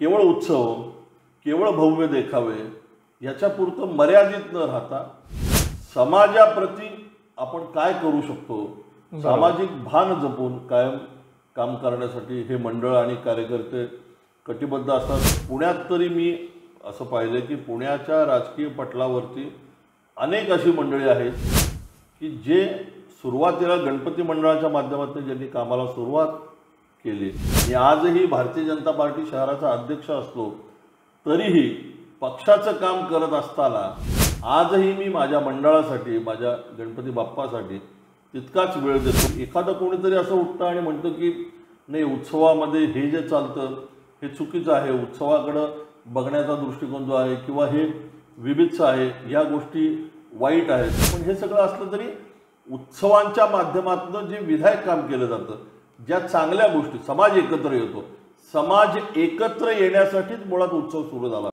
केवळ उत्सव, केवळ भव्य देखावे याच्यापुरतं मर्यादित न राहता समाजाप्रती आपण काय करू शकतो, सामाजिक भान जपून कायम काम करण्यासाठी हे मंडळ आणि कार्यकर्ते कटिबद्ध असतात. पुण्यात तरी मी असं पाहिलं की पुण्याच्या राजकीय पटलावरती अनेक अशी मंडळी आहेत की जे सुरुवातीला गणपती मंडळाच्या माध्यमातून ज्यांनी कामाला सुरुवात केली. मी आजही भारतीय जनता पार्टी शहराचा अध्यक्ष असलो तरीही पक्षाचं काम करत असताना आजही मी माझ्या मंडळासाठी, माझ्या गणपती बाप्पासाठी तितकाच वेळ देतो. एखादं कोणीतरी असं उठतं आणि म्हणतं की नाही, उत्सवामध्ये हे जे चालतं हे चुकीचं आहे, उत्सवाकडं बघण्याचा दृष्टिकोन जो आहे किंवा हे विभिन्न आहे, या गोष्टी वाईट आहेत. पण हे सगळं असलं तरी उत्सवांच्या माध्यमातून जे विधायक काम केलं जातं, ज्या चांगल्या गोष्टी, समाज एकत्र येतो, समाज एकत्र येण्यासाठीच मुळात उत्सव सुरू झाला.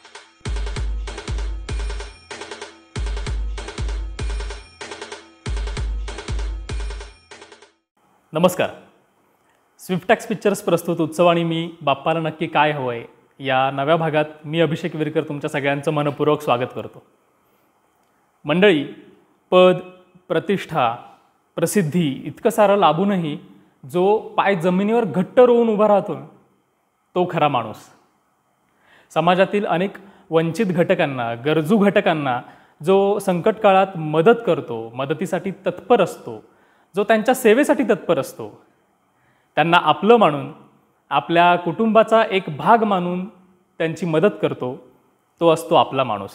नमस्कार. स्विफ्टॅक्स पिक्चर्स प्रस्तुत उत्सव आणि मी बाप्पाला नक्की काय हवंय या नव्या भागात मी अभिषेक विरकर तुमच्या सगळ्यांचं मनपूर्वक स्वागत करतो. मंडळी, पद, प्रतिष्ठा, प्रसिद्धी इतकं सारं लाभूनही जो पाय जमिनीवर घट्ट रोवून उभा राहतो तो खरा माणूस. समाजातील अनेक वंचित घटकांना, गरजू घटकांना जो संकट काळात मदत करतो, मदतीसाठी तत्पर असतो, जो त्यांच्या सेवेसाठी तत्पर असतो, त्यांना आपलं मानून, आपल्या कुटुंबाचा एक भाग मानून त्यांची मदत करतो, तो असतो आपला माणूस.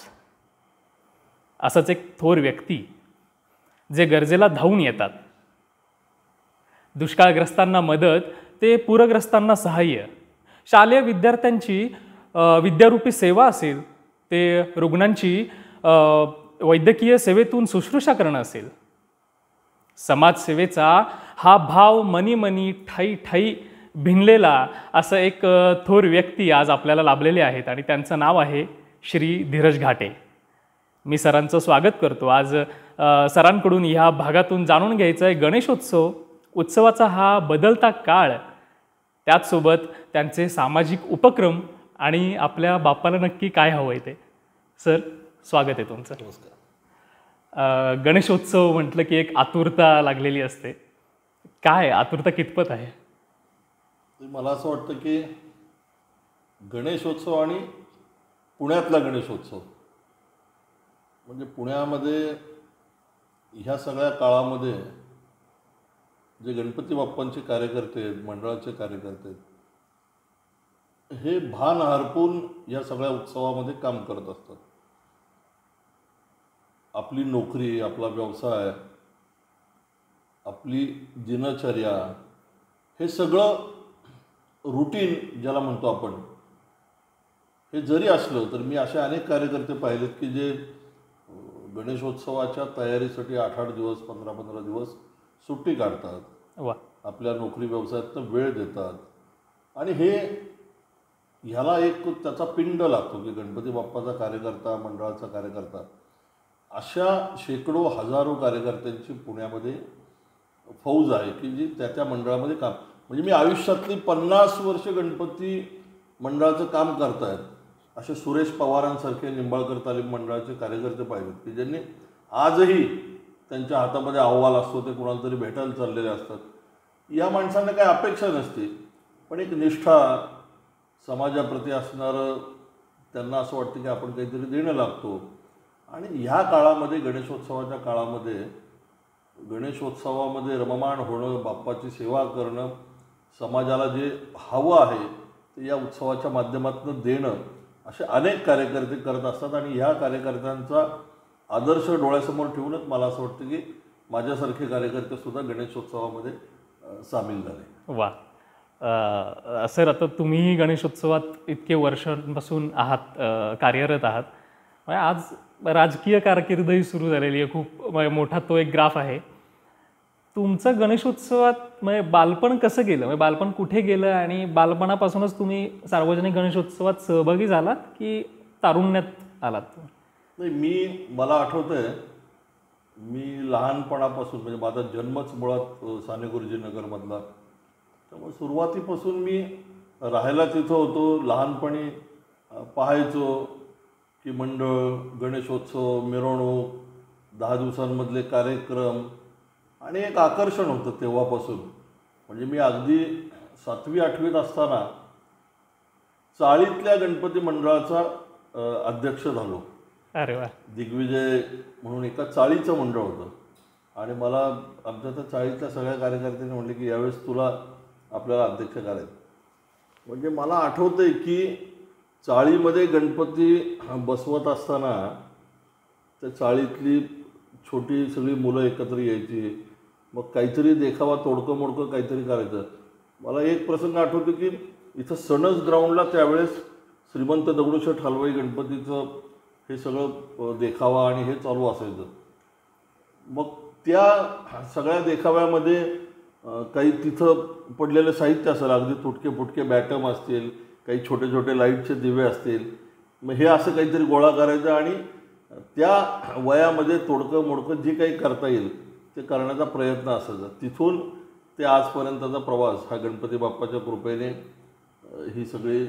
असंच एक थोर व्यक्ती जे गरजेला धावून येतात. दुष्काळग्रस्तांना मदत ते पूरग्रस्तांना सहाय्य, शालेय विद्यार्थ्यांची विद्यारूपी सेवा असेल, ते रुग्णांची वैद्यकीय सेवेतून शुश्रूषा करणं असेल, समाजसेवेचा हा भाव मनी मनी ठाई ठाई भिनलेला असं एक थोर व्यक्ती आज आपल्याला लाभलेले आहेत आणि त्यांचं नाव आहे श्री धीरज घाटे. मी सरांचं स्वागत करतो. आज सरांकडून ह्या भागातून जाणून घ्यायचं आहे गणेशोत्सव, उत्सवाचा हा बदलता काळ, त्याचसोबत त्यांचे सामाजिक उपक्रम आणि आपल्या बाप्पाला नक्की काय हवं आहे ते. सर, स्वागत आहे तुमचं. नमस्कार. गणेशोत्सव म्हटलं की एक आतुरता लागलेली असते. काय आतुरता कितपत आहे? मला असं वाटतं की गणेशोत्सव आणि पुण्यातला गणेशोत्सव म्हणजे पुण्यामध्ये ह्या सगळ्या काळामध्ये जे गणपती बाप्पांचे कार्यकर्ते आहेत, मंडळाचे कार्यकर्ते आहेत, हे भान हरपून या सगळ्या उत्सवामध्ये काम करत असतात. आपली नोकरी, आपला व्यवसाय, आपली दिनचर्या, हे सगळं रुटीन ज्याला म्हणतो आपण, हे जरी असलं तर मी असे अनेक कार्यकर्ते पाहिलेत की जे गणेशोत्सवाच्या तयारीसाठी 8-8 दिवस, 15-15 दिवस सुट्टी काढतात. वा. आपल्या नोकरी व्यवसायातनं वेळ देतात आणि हे ह्याला एक त्याचा पिंड लागतो की गणपती बाप्पाचा कार्यकर्ता, मंडळाचा कार्यकर्ता, अशा शेकडो हजारो कार्यकर्त्यांची पुण्यामध्ये फौज आहे की जी त्या मंडळामध्ये काम, म्हणजे मी आयुष्यातली 50 वर्ष गणपती मंडळाचं काम करतायत असे सुरेश पवारांसारखे निंबाळकर तालीम मंडळाचे कार्यकर्ते पाहिजेत की ज्यांनी आजही त्यांच्या हातामध्ये अहवाल असतो, ते कुणाला तरी भेटायला चाललेले असतात. या माणसांना काही अपेक्षा नसते, पण एक निष्ठा समाजाप्रती असणारं त्यांना असं वाटतं की आपण काहीतरी देणं लागतो. आणि ह्या काळामध्ये, गणेशोत्सवाच्या काळामध्ये, गणेशोत्सवामध्ये रममाण होणं, बाप्पाची सेवा करणं, समाजाला जे हवं आहे ते या उत्सवाच्या माध्यमातून देणं, असे अनेक कार्यकर्ते करत असतात. आणि ह्या कार्यकर्त्यांचा आदर्श डोळ्यासमोर ठेवूनच मला असं वाटतं की माझ्यासारखे कार्यकर्तेसुद्धा गणेशोत्सवामध्ये सामील झाले. वा. सर, आता तुम्हीही गणेशोत्सवात इतके वर्षांपासून आहात, कार्यरत आहात. आज राजकीय कारकीर्दही सुरू झालेली आहे, खूप मोठा तो एक ग्राफ आहे. तुमचं गणेशोत्सवात बालपण कसं गेलं, बालपण कुठे गेलं आणि बालपणापासूनच तुम्ही सार्वजनिक गणेशोत्सवात सहभागी झालात की तारुण्यात आलात? नाही, मला आठवतंय, मी लहानपणापासून, म्हणजे माझा जन्मच मुळात साने गुरुजी नगरमधला, त्यामुळे सुरुवातीपासून मी राहायला तिथं होतो. लहानपणी पाहायचो की मंडळ, गणेशोत्सव, मिरवणूक, 10 दिवसांमधले कार्यक्रम आणि एक आकर्षण होतं तेव्हापासून. म्हणजे मी अगदी 7वी-8वीत असताना चाळीतल्या गणपती मंडळाचा अध्यक्ष झालो. अरे वा. दिग्विजय म्हणून एका चाळीचं मंडळ होतं आणि मला आमच्या त्या चाळीतल्या सगळ्या कार्यकर्त्यांनी म्हटले की यावेळेस तुला आपल्याला अध्यक्ष करायचं. म्हणजे मला आठवतं आहे की चाळीमध्ये गणपती बसवत असताना त्या चाळीतली छोटी सगळी मुलं एकत्र यायची. मग काहीतरी देखावा, तोडकं मोडकं काहीतरी करायचं. मला एक प्रसंग आठवतो की इथं सणस ग्राउंडला त्यावेळेस श्रीमंत दगडूशेठ हलवाई गणपतीचं हे सगळं देखावा आणि हे चालू असायचं. मग त्या सगळ्या देखाव्यामध्ये काही तिथं पडलेलं साहित्य असेल, अगदी तुटके फुटके बॅटम असतील, काही छोटे छोटे लाईटचे दिवे असतील. मग हे असं काहीतरी गोळा करायचं आणि त्या वयामध्ये तोडकं मोडकं जे काही करता येईल ते करण्याचा प्रयत्न असायचा. तिथून ते आजपर्यंतचा प्रवास हा गणपती बाप्पाच्या कृपेने ही सगळी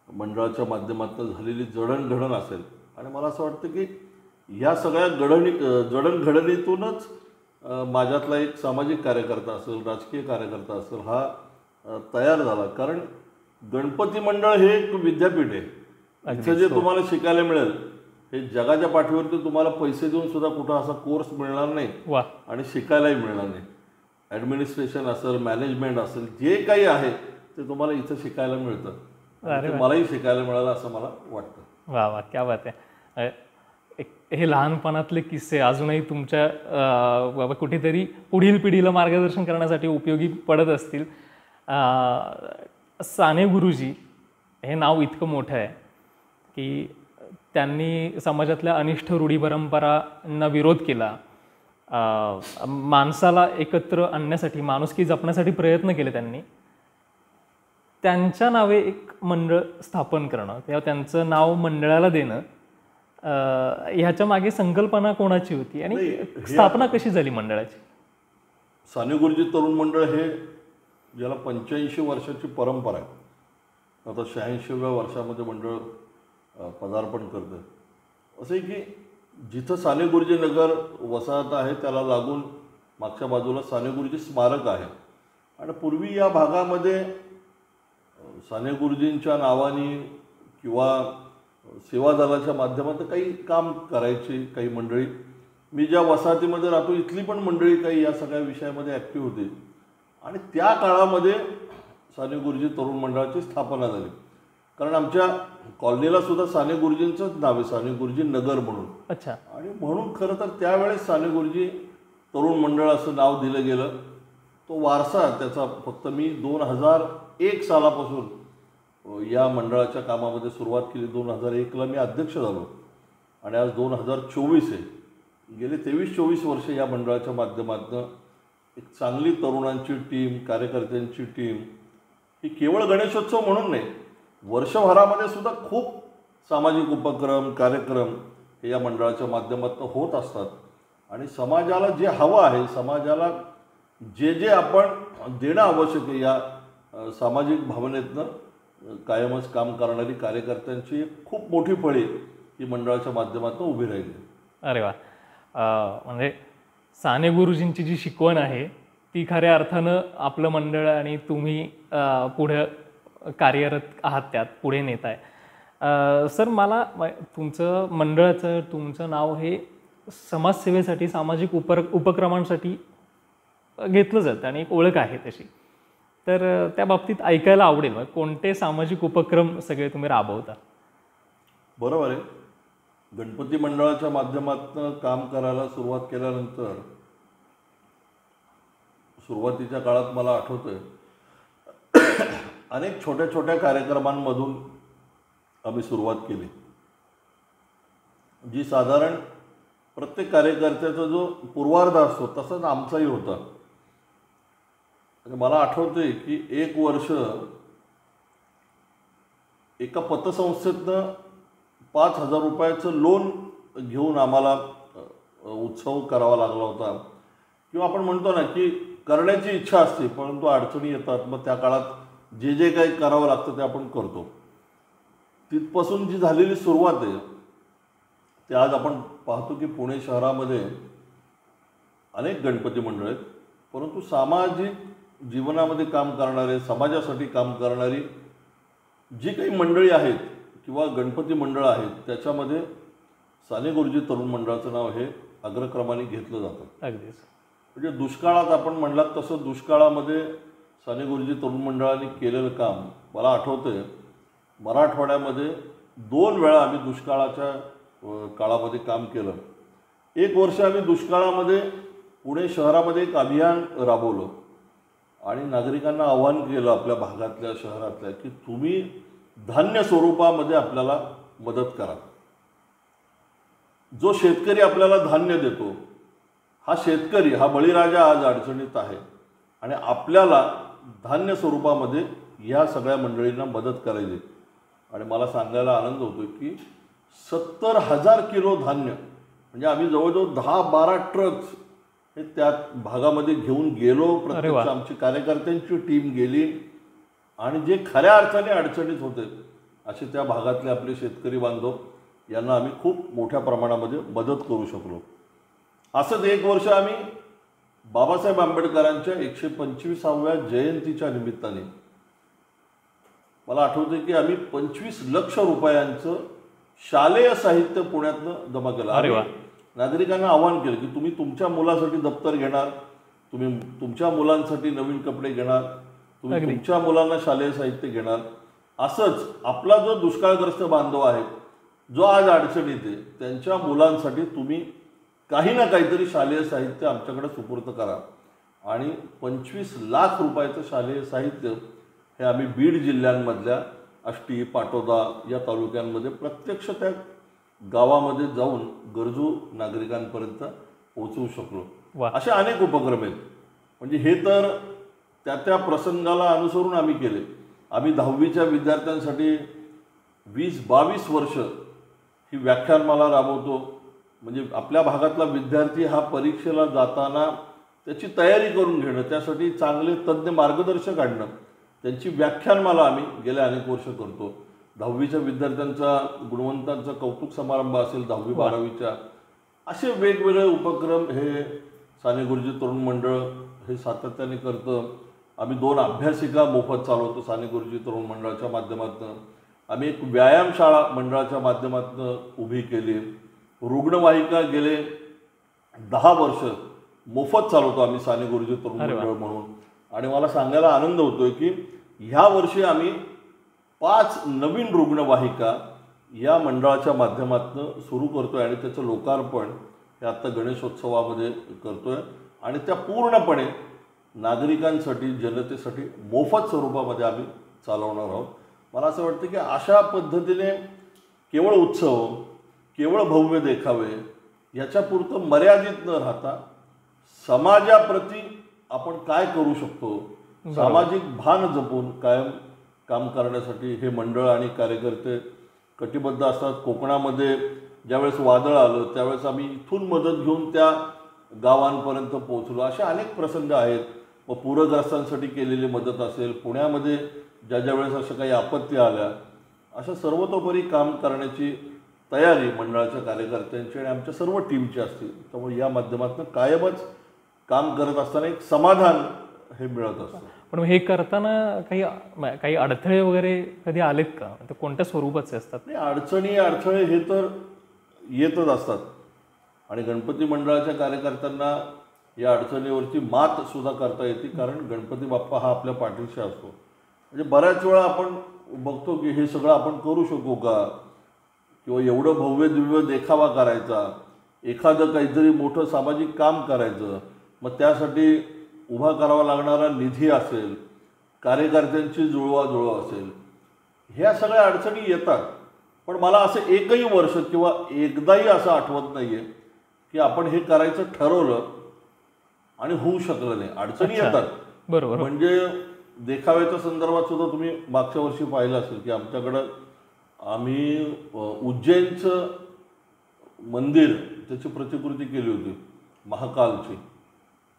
मंडळाच्या माध्यमातून झालेली जडणघडण असेल. आणि मला असं वाटतं की ह्या सगळ्या जडणघडणीतूनच माझ्यातला एक सामाजिक कार्यकर्ता असेल, राजकीय कार्यकर्ता असेल हा तयार झाला. कारण गणपती मंडळ हे एक विद्यापीठ आहे. इथं जे तुम्हाला शिकायला मिळेल हे जगाच्या पाठीवरती तुम्हाला पैसे देऊन सुद्धा कुठं असा कोर्स मिळणार नाही आणि शिकायलाही मिळणार नाही. ॲडमिनिस्ट्रेशन असेल, मॅनेजमेंट असेल, जे काही आहे ते तुम्हाला इथं शिकायला मिळतं. मलाही शिकायला मिळालं असं मला वाटतं. वा वा, क्या बात आहे. हे लहानपणातले किस्से अजूनही तुमच्या कुठेतरी पुढील पिढीला मार्गदर्शन करण्यासाठी उपयोगी पडत असतील. साने गुरुजी हे नाव इतकं मोठं आहे की त्यांनी समाजातल्या अनिष्ट रूढी परंपरांना विरोध केला, माणसाला एकत्र आणण्यासाठी, माणुसकी जपण्यासाठी प्रयत्न केले त्यांनी. त्यांच्या नावे एक मंडळ स्थापन करणं किंवा त्यांचं नाव मंडळाला देणं, ह्याच्या मागे संकल्पना कोणाची होती आणि स्थापना कशी झाली मंडळाची? साने गुरुजी तरुण मंडळ हे ज्याला 85 वर्षाची परंपरा आहे. आता 86व्या वर्षामध्ये मंडळ पदार्पण करतं. असं आहे की जिथं साने गुरुजी नगर वसाहत आहे त्याला लागून मागच्या बाजूला साने गुरुजी स्मारक आहे. आणि पूर्वी या भागामध्ये साने गुरुजींच्या नावाने किंवा सेवा दलाच्या माध्यमातून काही काम करायची काही मंडळी. मी ज्या वसाहतीमध्ये राहतो इथली पण मंडळी काही या सगळ्या विषयामध्ये ॲक्टिव्ह होती. आणि त्या काळामध्ये साने गुरुजी तरुण मंडळाची स्थापना झाली. कारण आमच्या कॉलनीला सुद्धा साने गुरुजींचंच नाव आहे, साने गुरुजी नगर म्हणून. अच्छा. आणि म्हणून खरं तर त्यावेळेस साने गुरुजी तरुण मंडळ असं नाव दिलं गेलं. तो वारसा त्याचा फक्त मी 2001 सालापासून या मंडळाच्या कामामध्ये सुरुवात केली. 2001ला मी अध्यक्ष झालो आणि आज 2024 आहे. गेले 23-24 वर्ष या मंडळाच्या माध्यमातून एक चांगली तरुणांची टीम, कार्यकर्त्यांची टीम ही केवळ गणेशोत्सव म्हणून नाही, वर्षभरामध्ये सुद्धा खूप सामाजिक उपक्रम, कार्यक्रम हे या मंडळाच्या माध्यमातून होत असतात. आणि समाजाला जे हवं आहे, समाजाला जे जे आपण देणं आवश्यक आहे, या सामाजिक भावनेतनं कायमच काम करणारी कार्यकर्त्यांची खूप मोठी फळी ही मंडळाच्या माध्यमातून उभी राहिली. अरे वा. म्हणजे साने गुरुजींची जी शिकवण आहे ती खऱ्या अर्थानं आपलं मंडळ आणि तुम्ही पुढे कार्यरत आहात त्यात पुढे नेत आहे. सर, मला तुमचं मंडळाचं तुमचं नाव हे समाजसेवेसाठी, सामाजिक उपक्रमांसाठी घेतलं जातं आणि एक ओळख आहे तशी. तर त्या बाबतीत ऐकायला आवडेल, कोणते सामाजिक उपक्रम सगळे तुम्ही राबवता? बरोबर आहे. गणपती मंडळाच्या माध्यमातून काम करायला सुरुवात केल्यानंतर सुरुवातीच्या काळात मला आठवतंय अनेक छोट्या छोट्या कार्यक्रमांमधून आम्ही सुरुवात केली, जी साधारण प्रत्येक कार्यकर्त्याचा जो पूर्वार्ध असतो तसाच आमचाही होता. मला आठवतंय की एक वर्ष एका पतसंस्थेतनं 5,000 रुपयाचं लोन घेऊन आम्हाला उत्सव करावा लागला होता. किंवा आपण म्हणतो ना की करण्याची इच्छा असते परंतु अडचणी येतात. मग त्या काळात जे जे काही करावं लागतं ते आपण करतो. तिथपासून जी झालेली सुरुवात आहे ते आज आपण पाहतो की पुणे शहरामध्ये अनेक गणपती मंडळ आहेत, परंतु सामाजिक जीवनामध्ये काम करणारे, समाजासाठी काम करणारी जी काही मंडळी आहेत किंवा गणपती मंडळ आहेत त्याच्यामध्ये साने गुरुजी तरुण मंडळाचं नाव हे अग्रक्रमाने घेतलं जातं. अगदीच. म्हणजे दुष्काळात आपण म्हणलात तसं दुष्काळामध्ये साने गुरुजी तरुण मंडळाने केलेलं काम मला आठवतंय. मराठवाड्यामध्ये 2 वेळा आम्ही दुष्काळाच्या काळामध्ये काम केलं. एक वर्ष आम्ही दुष्काळामध्ये पुणे शहरामध्ये एक अभियान राबवलं आणि नागरिकांना आवाहन केलं आपल्या भागातल्या शहरातल्या की तुम्ही धान्य स्वरूपामध्ये आपल्याला मदत करा. जो शेतकरी आपल्याला धान्य देतो हा शेतकरी, हा बळीराजा आज अडचणीत आहे आणि आपल्याला धान्य स्वरूपामध्ये ह्या सगळ्या मंडळींना मदत करायची. आणि मला सांगायला आनंद होतो की 70,000 किलो धान्य, म्हणजे आम्ही जवळजवळ 10-12 ट्रक्स हे त्या भागामध्ये घेऊन गेलो. प्रत्यक्ष आमची कार्यकर्त्यांची टीम गेली आणि जे खऱ्या अर्थाने अडचणीत होते असे त्या भागातले आपले शेतकरी बांधव यांना आम्ही खूप मोठ्या प्रमाणामध्ये मदत करू शकलो. असंच एक वर्ष आम्ही बाबासाहेब आंबेडकरांच्या 125व्या जयंतीच्या निमित्ताने मला आठवते की आम्ही 25 लक्ष रुपयांचं शालेय साहित्य पुण्यातनं जमा केलं. नागरिकांना आवाहन केलं की तुम्ही तुमच्या मुलासाठी दप्तर घेणार, तुम्ही तुमच्या मुलांसाठी नवीन कपडे घेणार, तुम्ही तुमच्या मुलांना शालेय साहित्य घेणार. असंच आपला जो दुष्काळग्रस्त बांधव आहे, जो आज अडचणीत आहे, त्यांच्या मुलांसाठी तुम्ही काही ना काहीतरी शालेय साहित्य आमच्याकडे सुपूर्द करा. आणि 25 लाख रुपयाचं शालेय साहित्य हे आम्ही बीड जिल्ह्यांमधल्या आष्टी, पाटोदा या तालुक्यांमध्ये प्रत्यक्ष त्या गावामध्ये जाऊन गरजू नागरिकांपर्यंत पोहोचवू शकलो. असे अनेक उपक्रम आहेत. म्हणजे हे तर त्या प्रसंगाला अनुसरून आम्ही केले. आम्ही 10वीच्या विद्यार्थ्यांसाठी 20-22 वर्ष ही व्याख्यानमाला राबवतो. म्हणजे आपल्या भागातला विद्यार्थी हा परीक्षेला जाताना त्याची तयारी करून घेणं, त्यासाठी चांगले तज्ज्ञ मार्गदर्शक आणणं, त्यांची व्याख्यानमाला आम्ही गेल्या अनेक वर्ष करतो. 10वीच्या विद्यार्थ्यांचा, गुणवंतांचा कौतुक समारंभ असेल 10वी-12वीच्या, असे वेगवेगळे उपक्रम हे साने गुरुजी तरुण मंडळ हे सातत्याने करतं. आम्ही 2 अभ्यासिका मोफत चालवतो साने गुरुजी तरुण मंडळाच्या माध्यमातून. आम्ही एक व्यायामशाळा मंडळाच्या माध्यमातून उभी केली. रुग्णवाहिका गेले 10 वर्ष मोफत चालवतो आम्ही साने गुरुजी तरुण मंडळ म्हणून. आणि मला सांगायला आनंद होतोय की ह्या वर्षी आम्ही 5 नवीन रुग्णवाहिका या मंडळाच्या माध्यमातून सुरू करतोय आणि त्याचं लोकार्पण हे आत्ता गणेशोत्सवामध्ये करतोय. आणि त्या पूर्णपणे नागरिकांसाठी, जनतेसाठी मोफत स्वरूपामध्ये आम्ही चालवणार आहोत. मला असं वाटतं की अशा पद्धतीने केवळ उत्सव, केवळ भव्य देखावे याच्यापुरतं मर्यादित न राहता समाजाप्रती आपण काय करू शकतो, सामाजिक भान जपून कायम काम करण्यासाठी हे मंडळ आणि कार्यकर्ते कटिबद्ध असतात. कोकणामध्ये ज्यावेळेस वादळ आलं त्यावेळेस आम्ही इथून मदत घेऊन त्या गावांपर्यंत पोहोचलो. असे अनेक प्रसंग आहेत. व पूरग्रस्तांसाठी केलेली मदत असेल, पुण्यामध्ये ज्या वेळेस अशा काही आपत्ती आल्या, अशा सर्वतोपरी काम करण्याची तयारी मंडळाच्या कार्यकर्त्यांची आणि आमच्या सर्व टीमची असते. त्यामुळे या माध्यमातून कायमच काम करत असताना एक समाधान हे मिळत असतं. पण हे करताना काही अडथळे वगैरे कधी आलेत का? ते कोणत्या स्वरूपाचे असतात? नाही, अडचळे हे तर येतच असतात आणि गणपती मंडळाच्या कार्यकर्त्यांना या अडचणीवरची मात सुद्धा करता येते, कारण गणपती बाप्पा हा आपल्या पाठीशी असतो. म्हणजे बऱ्याच वेळा आपण बघतो की हे सगळं आपण करू शकू का, किंवा एवढं भव्य दिव्य देखावा करायचा, एखादं काहीतरी मोठं सामाजिक काम करायचं, मग त्यासाठी उभा करावा लागणारा निधी असेल, कार्यकर्त्यांची जुळवाजुळव असेल, ह्या सगळ्या अडचणी येतात. पण मला असं एकही वर्ष किंवा एकदाही असं आठवत नाही आहे की आपण हे करायचं ठरवलं आणि होऊ शकलं नाही. अडचणी येतात बरोबर. म्हणजे देखाव्याच्या संदर्भात सुद्धा तुम्ही मागच्या वर्षी पाहिलं असेल की आमच्याकडं आम्ही उज्जैनचं मंदिर त्याची प्रतिकृती केली होती महाकालची,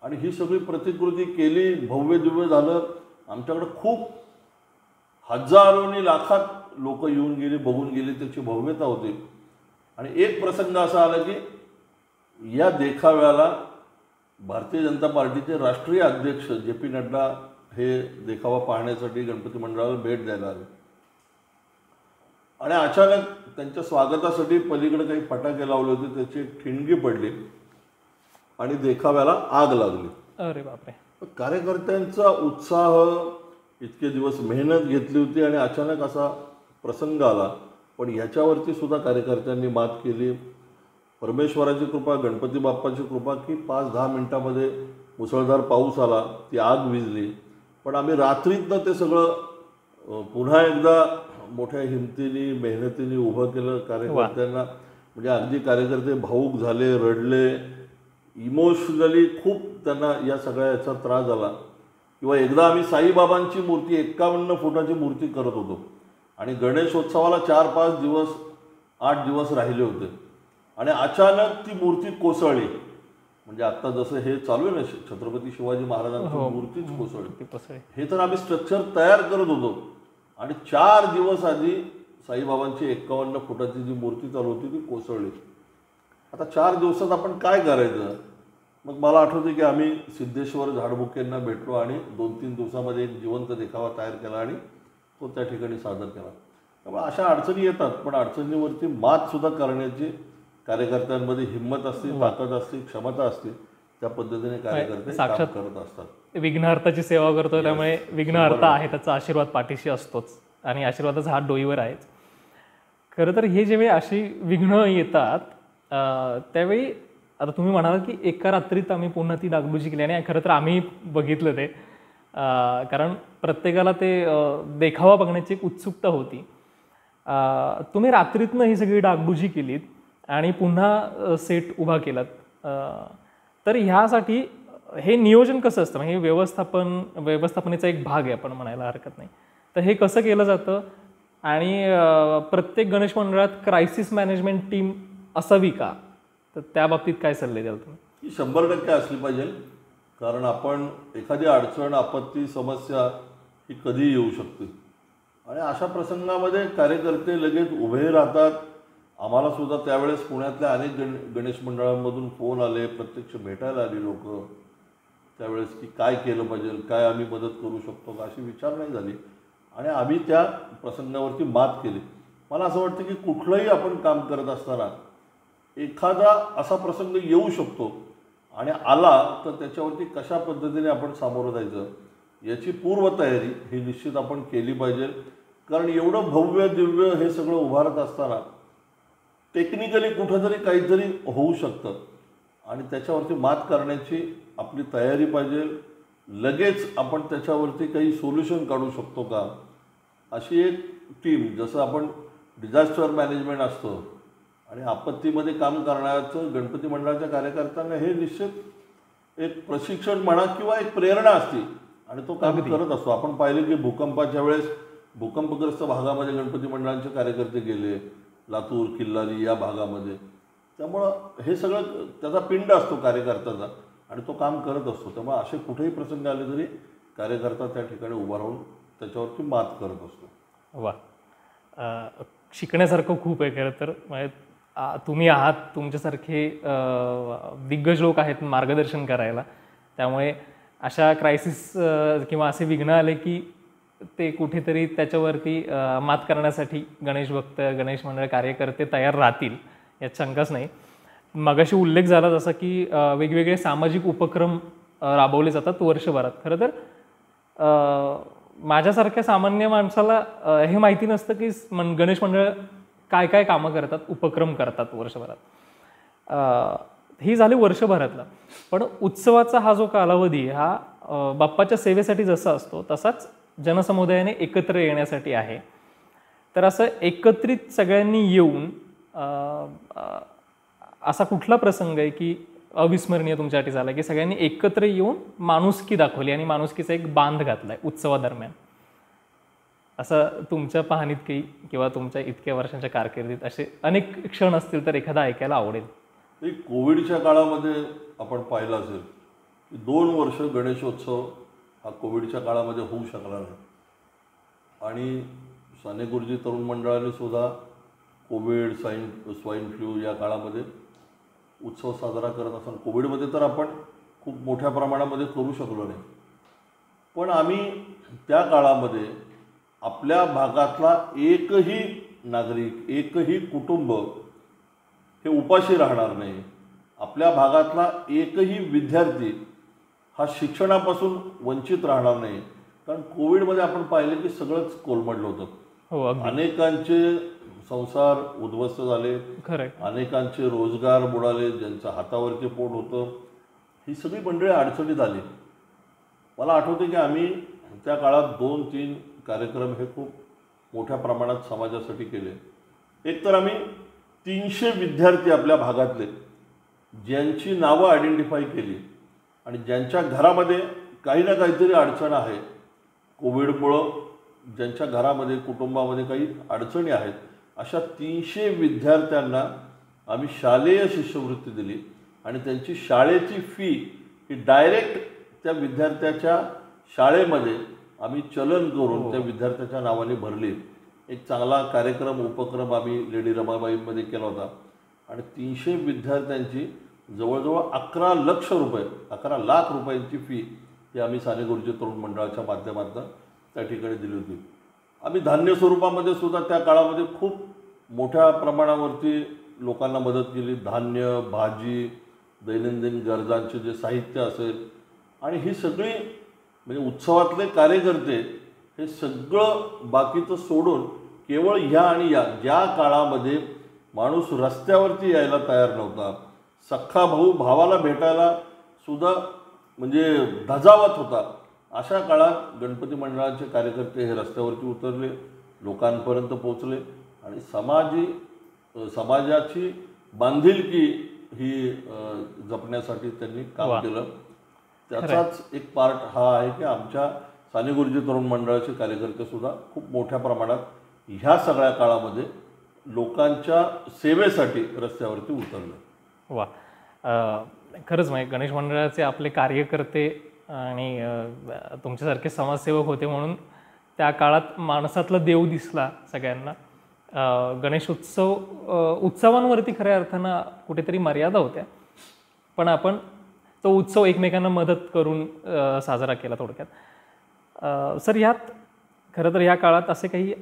आणि ही सगळी प्रतिकृती केली, भव्य दिव्य झालं. आमच्याकडं खूप हजारोनी लाखात लोक येऊन गेले, बघून गेले, त्याची भव्यता होती. आणि एक प्रसंग असा आला की या देखाव्याला भारतीय जनता पार्टीचे राष्ट्रीय अध्यक्ष जे पी नड्डा हे देखावा पाहण्यासाठी गणपती मंडळाला भेट द्यायला आले. आणि अचानक त्यांच्या स्वागतासाठी पलीकडे काही फटाके लावले होते, त्याची एक ठिणगी पडली आणि देखाव्याला आग लागली. अरे बापरे. कार्यकर्त्यांचा उत्साह, इतके दिवस मेहनत घेतली होती आणि अचानक असा प्रसंग आला. पण याच्यावरती सुद्धा कार्यकर्त्यांनी मात केली. परमेश्वराची कृपा, गणपती बाप्पाची कृपा की 5-10 मिनिटामध्ये मुसळधार पाऊस आला, ती आग विझली. पण आम्ही रात्रीतनं ते सगळं पुन्हा एकदा मोठ्या हिमतीने, मेहनतीने उभं केलं कार्यकर्त्यांना. म्हणजे अगदी कार्यकर्ते भावूक झाले, रडले, इमोशनली खूप त्यांना या सगळ्या याचा त्रास झाला. किंवा एकदा आम्ही साईबाबांची मूर्ती 51 फुटाची मूर्ती करत होतो आणि गणेशोत्सवाला 4-5 दिवस 8 दिवस राहिले होते आणि अचानक ती मूर्ती कोसळली. म्हणजे आता जसं हे चालू आहे ना, छत्रपती शिवाजी महाराजांची मूर्तीच कोसळली. हे तर आम्ही स्ट्रक्चर तयार करत होतो आणि 4 दिवस आधी साईबाबांची 51 फुटाची जी मूर्ती चालू होती ती कोसळली. आता 4 दिवसात आपण काय करायचं? मग मला आठवतं की आम्ही सिद्धेश्वर झाडबुकेंना भेटलो आणि 2-3 दिवसामध्ये एक जिवंत देखावा तयार केला आणि तो त्या ठिकाणी सादर केला. त्यामुळे अशा अडचणी येतात, पण अडचणीवरती मात सुद्धा करण्याची कार्यकर्त्यांमध्ये हिंमत असते, ताकद असते, क्षमता असते. त्या पद्धतीने कार्यकर्ते काम करत असतात. विघ्नहर्ताची सेवा करतो, त्यामुळे विघ्नहर्ता आहे, त्याचा आशीर्वाद पाठीशी असतोच आणि आशीर्वादाचा हात डोईवर आहेच. खरं तर हे जेव्हा अशी विघ्न येतात त्यावेळी आता तुम्ही म्हणाल की एका रात्रीत आम्ही पुन्हा ती डागडुजी केली आणि खरं तर आम्ही बघितलं ते, कारण प्रत्येकाला ते देखावा बघण्याची एक उत्सुकता होती. तुम्ही रात्रीतनं ही सगळी डागडुजी केलीत आणि पुन्हा सेट उभा केलात. तर ह्यासाठी हे नियोजन कसं असतं? म्हणजे व्यवस्थापनेचा एक भाग आहे आपण म्हणायला हरकत नाही. तर हे कसं केलं जातं आणि प्रत्येक गणेश मंडळात क्रायसिस मॅनेजमेंट टीम असावी का? तर त्या बाबतीत काय सल्ले द्याल तुम्ही? ही 100% असली पाहिजे, कारण आपण एखादी अडचण, आपत्ती, समस्या ही कधी येऊ शकते आणि अशा प्रसंगामध्ये कार्यकर्ते लगेच उभे राहतात. आम्हाला सुद्धा त्यावेळेस पुण्यातल्या अनेक गणेश मंडळांमधून फोन आले, प्रत्यक्ष भेटायला आली लोक त्यावेळेस की काय केलं पाहिजे, काय आम्ही मदत करू शकतो का, अशी विचारणी झाली आणि आम्ही त्या प्रसंगावरती मात केली. मला असं वाटतं की कुठलंही आपण काम करत असताना एखादा असा प्रसंग येऊ शकतो आणि आला तर त्याच्यावरती कशा पद्धतीने आपण सामोरं जायचं याची पूर्वतयारी ही निश्चित आपण केली पाहिजे. कारण एवढं भव्य दिव्य हे सगळं उभारत असताना टेक्निकली कुठंतरी काहीतरी होऊ शकतं आणि त्याच्यावरती मात करण्याची आपली तयारी पाहिजे. लगेच आपण त्याच्यावरती काही सोल्युशन काढू शकतो का, अशी एक टीम, जसं आपण डिझास्टर मॅनेजमेंट असतं आणि आपत्तीमध्ये काम करण्याचं गणपती मंडळाच्या कार्यकर्त्यांना हे निश्चित एक प्रशिक्षण म्हणा किंवा एक प्रेरणा असते आणि तो काम करत असतो. आपण पाहिलं की भूकंपाच्या वेळेस भूकंपग्रस्त भागामध्ये गणपती मंडळांचे कार्यकर्ते गेले, लातूर, किल्लारी या भागामध्ये. त्यामुळं हे सगळं त्याचा पिंड असतो कार्यकर्त्याचा आणि तो काम करत असतो. त्यामुळे असे कुठेही प्रसंग आले तरी कार्यकर्ता त्या ठिकाणी उभा राहून त्याच्यावरती मात करत असतो. वा, शिकण्यासारखं खूप आहे खरं तर. म्हणजे तुम्ही आहात, तुमच्यासारखे दिग्गज लोक आहेत मार्गदर्शन करायला. त्यामुळे अशा क्रायसिस किंवा असे विघ्न आले की ते कुठेतरी त्याच्यावरती मात करण्यासाठी गणेश भक्त, गणेश मंडळ कार्यकर्ते तयार राहतील यात शंकाच नाही. मगाशी उल्लेख झाला जसा की वेगवेगळे सामाजिक उपक्रम राबवले जातात वर्षभरात. खरं तर माझ्यासारख्या सामान्य माणसाला हे माहिती नसतं की गणेश मंडळ काय काय कामं करतात, उपक्रम करतात वर्षभरात. ही झाली वर्षभरातला. पण उत्सवाचा हा जो कालावधी हा बाप्पाच्या सेवेसाठी जसा असतो तसाच जनसमुदायाने एकत्र येण्यासाठी आहे. तर असं एकत्रित सगळ्यांनी येऊन असा कुठला प्रसंग आहे की अविस्मरणीय तुमच्यासाठी झाला की सगळ्यांनी एकत्र येऊन माणुसकी दाखवली आणि माणुसकीचा एक बांध घातलाय उत्सवादरम्यान? असं तुमच्या पाहणीत काही किंवा तुमच्या इतक्या वर्षांच्या कारकिर्दीत असे अनेक क्षण असतील तर एखादा ऐकायला आवडेल. कोविडच्या काळामध्ये आपण पाहिलं असेल की 2 वर्ष गणेशोत्सव हा कोविडच्या काळामध्ये होऊ शकला नाही. आणि साने गुरुजी तरुण मंडळाने सुद्धा कोविड स्वाईन फ्लू या काळामध्ये उत्सव साजरा करत असताना, कोविडमध्ये तर आपण खूप मोठ्या प्रमाणामध्ये करू शकलो नाही, पण आम्ही त्या काळामध्ये आपल्या भागातला एकही नागरिक, एकही कुटुंब हे उपाशी राहणार नाही, आपल्या भागातला एकही विद्यार्थी हा शिक्षणापासून वंचित राहणार नाही. कारण कोविडमध्ये आपण पाहिले की सगळंच कोलमडलं होतं. हो, अगदी अनेकांचे संसार उद्ध्वस्त झाले, खरंय. अनेकांचे रोजगार बुडाले, ज्यांचं हातावरती पोट होतं, ही सगळी मंडळी अडचणीत आली. मला आठवते की आम्ही त्या काळात 2-3 कार्यक्रम हे खूप मोठ्या प्रमाणात समाजासाठी केले. एक तर आम्ही 300 विद्यार्थी आपल्या भागातले ज्यांची नावं आयडेंटिफाय केली आणि ज्यांच्या घरामध्ये काही ना काहीतरी अडचण आहे, कोविडमुळं ज्यांच्या घरामध्ये कुटुंबामध्ये काही अडचणी आहेत, अशा 300 विद्यार्थ्यांना आम्ही शालेय शिष्यवृत्ती दिली आणि त्यांची शाळेची फी ही डायरेक्ट त्या विद्यार्थ्याच्या शाळेमध्ये आम्ही चलन करून त्या विद्यार्थ्याच्या नावाने भरली. एक चांगला कार्यक्रम, उपक्रम आम्ही लेडी रमाबाईंमध्ये केला होता आणि 300 विद्यार्थ्यांची जवळजवळ 11 लाख रुपयांची फी ही आम्ही साने गुरुजी तरुण मंडळाच्या माध्यमातून त्या ठिकाणी दिली होती. आम्ही धान्य स्वरूपामध्ये सुद्धा त्या काळामध्ये खूप मोठ्या प्रमाणावरती लोकांना मदत केली. धान्य, भाजी, दैनंदिन गरजांचे जे साहित्य असेल आणि ही सगळी म्हणजे उत्सवातले कार्यकर्ते हे सगळं बाकीचं सोडून केवळ ह्या आणि या ज्या काळामध्ये माणूस रस्त्यावरती यायला तयार नव्हता, सख्खा भाऊ भावाला भेटायला सुद्धा म्हणजे धजावत होता, अशा काळात गणपती मंडळाचे कार्यकर्ते हे रस्त्यावरती उतरले, लोकांपर्यंत पोचले आणि समाजाची बांधिलकी ही जपण्यासाठी त्यांनी काम केलं. त्याचाच एक पार्ट हा आहे की आमच्या साने गुरुजी तरुण मंडळाचे कार्यकर्ते सुद्धा खूप मोठ्या प्रमाणात ह्या सगळ्या काळामध्ये लोकांच्या सेवेसाठी रस्त्यावरती उतरले. वा, खरंच म्हणजे गणेश मंडळाचे आपले कार्यकर्ते आणि तुमच्यासारखे समाजसेवक होते म्हणून त्या काळात माणसातला देव दिसला सगळ्यांना. गणेश उत्सवांवरती खऱ्या अर्थानं कुठेतरी मर्यादा होत्या, पण आपण तो उत्सव एकमेकांना मदत करून साजरा केला थोडक्यात. सर, ह्यात खरं तर ह्या काळात असे काही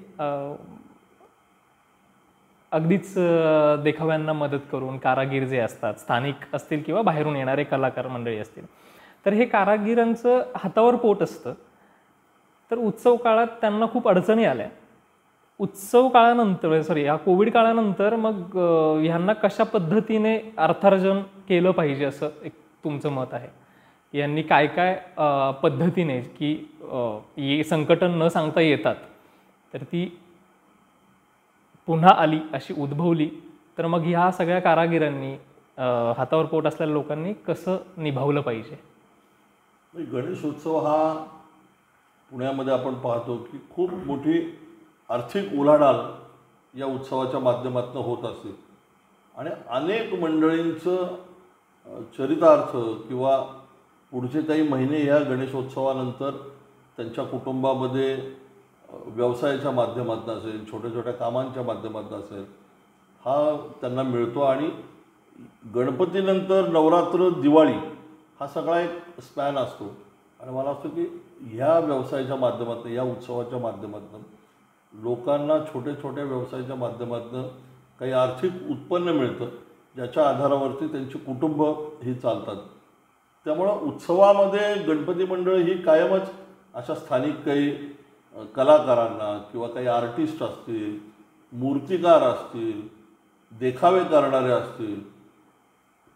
अगदीच देखाव्यांना मदत करून कारागीर जे असतात, स्थानिक असतील किंवा बाहेरून येणारे कलाकार मंडळी असतील, तर हे कारागिरांचं हातावर पोट असतं. तर उत्सव काळात त्यांना खूप अडचणी आल्या. उत्सव काळानंतर या कोविड काळानंतर मग ह्यांना कशा पद्धतीने अर्थार्जन केलं पाहिजे असं एक तुमचं मत आहे? यांनी काय काय पद्धतीने की संकटं न सांगता येतात तर ती पुन्हा आली अशी उद्भवली, तर मग ह्या सगळ्या कारागिरांनी हातावर पोट असलेल्या लोकांनी कसं निभावलं पाहिजे? गणेशोत्सव हा पुण्यामध्ये आपण पाहतो की खूप मोठी आर्थिक उलाढाल या उत्सवाच्या माध्यमातून होत असते आणि अनेक मंडळींचं चरितार्थ किंवा पुढचे काही महिने या गणेशोत्सवानंतर त्यांच्या कुटुंबामध्ये व्यवसायाच्या माध्यमातून असेल, छोट्या छोट्या कामांच्या माध्यमातून असेल, हा त्यांना मिळतो. आणि गणपतीनंतर नवरात्र, दिवाळी हा सगळा एक स्पॅन असतो आणि मला असतं की ह्या व्यवसायाच्या माध्यमातून, या उत्सवाच्या माध्यमातून लोकांना छोट्या छोट्या व्यवसायाच्या माध्यमातून काही आर्थिक उत्पन्न मिळतं, ज्याच्या आधारावरती त्यांची कुटुंब ही चालतात. त्यामुळं उत्सवामध्ये गणपती मंडळ ही कायमच अशा स्थानिक काही कलाकारांना किंवा काही आर्टिस्ट असतील, मूर्तिकार असतील, देखावे करणारे असतील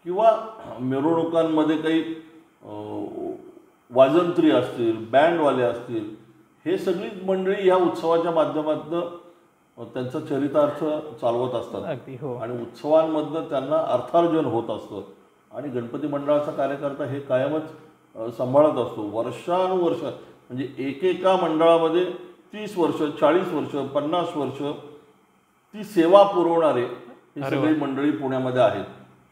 किंवा मिरवणुकांमध्ये काही वाजंत्री असतील, बँडवाले असतील, हे सगळी मंडळी ह्या उत्सवाच्या माध्यमातून त्यांचा चरितार्थ चालवत असतात. अगदी हो. आणि उत्सवांमधनं त्यांना अर्थार्जन होत असतं आणि गणपती मंडळाचा कार्यकर्ता हे कायमच सांभाळत असतो. वर्षानुवर्ष म्हणजे एकेका मंडळामध्ये 30 वर्ष, 40 वर्ष, 50 वर्ष ती सेवा पुरवणारे ही सगळी मंडळी पुण्यामध्ये आहेत.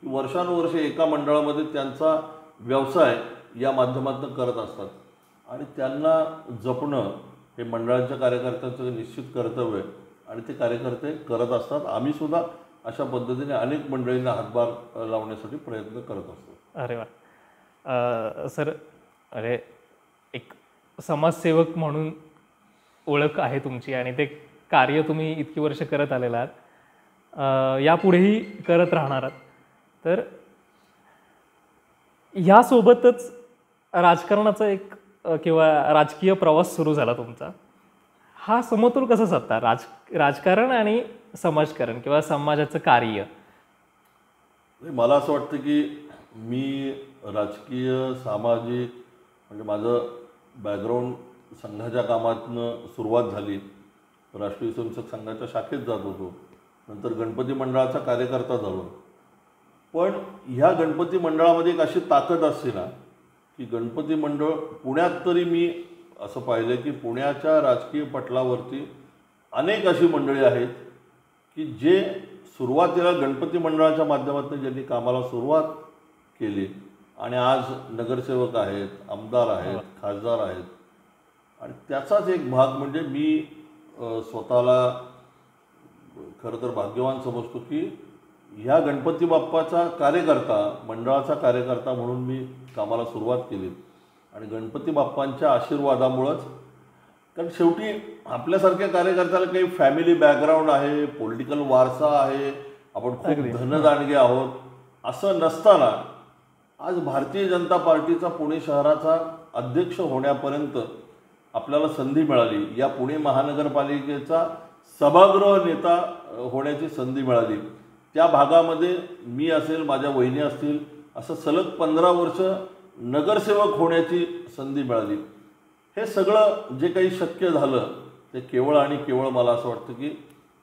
वर्षानुवर्ष एका मंडळामध्ये त्यांचा व्यवसाय या माध्यमातून करत असतात आणि त्यांना जपणं हे मंडळांच्या कार्यकर्त्यांचं निश्चित कर्तव्य आहे आणि ते कार्यकर्ते करत असतात. आम्ही सुद्धा अशा पद्धतीने अनेक मंडळींना हातभार लावण्यासाठी प्रयत्न करत असतो. अरे वा. सर, अरे एक समाजसेवक म्हणून ओळख आहे तुमची आणि ते कार्य तुम्ही इतकी वर्ष करत आलेला आहात, यापुढेही करत राहणार आहात. तर ह्यासोबतच राजकारणाचा एक किंवा राजकीय प्रवास सुरू झाला तुमचा. हा समतोल कसा साधता राजकारण आणि समाजकारण किंवा समाजाचं कार्य? मला असं वाटतं की मी राजकीय सामाजिक म्हणजे माझं बॅकग्राऊंड संघाच्या कामातनं सुरुवात झाली. राष्ट्रीय स्वयंसेवक संघाच्या शाखेत जात होतो, नंतर गणपती मंडळाचा कार्यकर्ता झालो. पण ह्या गणपती मंडळामध्ये एक अशी ताकद असते ना की गणपती मंडळ पुण्यात तरी मी असं पाहिलं की पुण्याच्या राजकीय पटलावरती अनेक अशी मंडळी आहेत की जे सुरुवातीला गणपती मंडळाच्या माध्यमातून ज्यांनी कामाला सुरुवात केली आणि आज नगरसेवक आहेत, आमदार आहेत, खासदार आहेत. आणि त्याचाच एक भाग म्हणजे मी स्वतःला खरं तर भाग्यवान समजतो की ह्या गणपती बाप्पाचा कार्यकर्ता, मंडळाचा कार्यकर्ता म्हणून मी कामाला सुरुवात केली. आणि गणपती बाप्पांच्या आशीर्वादामुळंच, कारण शेवटी आपल्यासारख्या कार्यकर्त्याला काही फॅमिली बॅकग्राऊंड आहे, पॉलिटिकल वारसा आहे, आपण खूप धनदांडगे आहोत असं नसताना आज भारतीय जनता पार्टीचा पुणे शहराचा अध्यक्ष होण्यापर्यंत आपल्याला संधी मिळाली. या पुणे महानगरपालिकेचा सभागृह नेता होण्याची संधी मिळाली. त्या भागामध्ये मी असेल, माझ्या वहिनी असतील, असं सलग 15 वर्ष नगरसेवक होण्याची संधी मिळाली. हे सगळं जे काही शक्य झालं ते केवळ आणि केवळ मला असं वाटतं की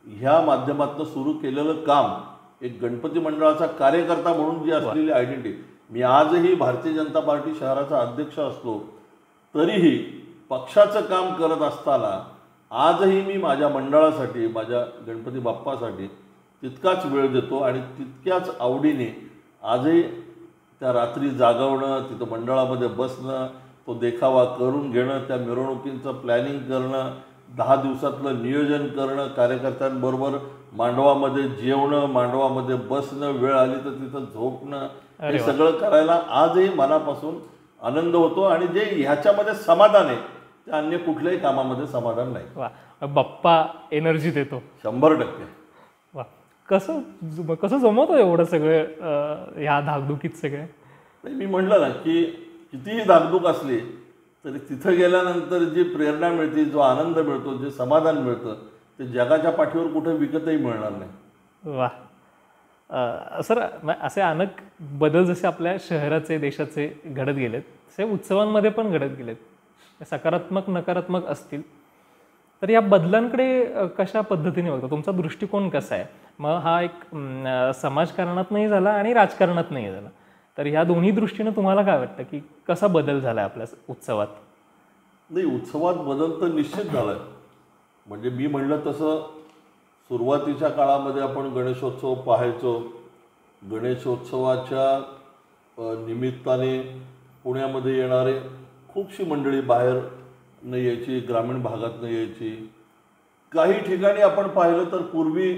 ह्या माध्यमातून सुरू केलेलं काम, एक गणपती मंडळाचा कार्यकर्ता म्हणून जी असलेली आयडेंटिटी. मी आजही भारतीय जनता पार्टी शहराचा अध्यक्ष असलो तरीही पक्षाचं काम करत असताना आजही मी माझ्या मंडळासाठी, माझ्या गणपती बाप्पासाठी तितकाच वेळ देतो आणि तितक्याच आवडीने आजही त्या रात्री जागवणं, तिथं मंडळामध्ये बसणं, तो देखावा करून घेणं, त्या मिरवणुकींचं प्लॅनिंग करणं, 10 दिवसातलं नियोजन करणं, कार्यकर्त्यांबरोबर मांडवामध्ये जेवणं, मांडवामध्ये बसणं, वेळ आली तर तिथं झोपणं, हे सगळं करायला आजही मनापासून आनंद होतो. आणि जे ह्याच्यामध्ये समाधान आहे ते अन्य कुठल्याही कामामध्ये समाधान नाही. वा, बाप्पा एनर्जी देतो 100%. वा, कसं जमवतो एवढं सगळं ह्या धाकधुकीत सगळे? मी म्हटलं ना की कितीही धाकधूक असली तरी तिथं गेल्यानंतर जी प्रेरणा मिळते, जो आनंद मिळतो, जे समाधान मिळतं ते जगाच्या पाठीवर कुठे विकतही मिळणार नाही. वा. सर, असे अनेक बदल जसे आपल्या शहराचे, देशाचे घडत गेलेत तसे उत्सवांमध्ये पण घडत गेलेत. सकारात्मक, नकारात्मक असतील. तर या बदलांकडे कशा पद्धतीने बघतो? तुमचा दृष्टिकोन कसा आहे? मग हा एक समाजकारणात नाही झाला आणि राजकारणात नाही झाला, तर ह्या दोन्ही दृष्टीनं तुम्हाला काय वाटतं की कसा बदल झाला आपल्या उत्सवात? नाही, उत्सवात बदल तर निश्चित झाला आहे. म्हणजे मी म्हणलं तसं सुरुवातीच्या काळामध्ये आपण गणेशोत्सव पाहायचो. गणेशोत्सवाच्या निमित्ताने पुण्यामध्ये येणारे खूपशी मंडळी बाहेर न यायची, ग्रामीण भागात न यायची. काही ठिकाणी आपण पाहिलं तर पूर्वी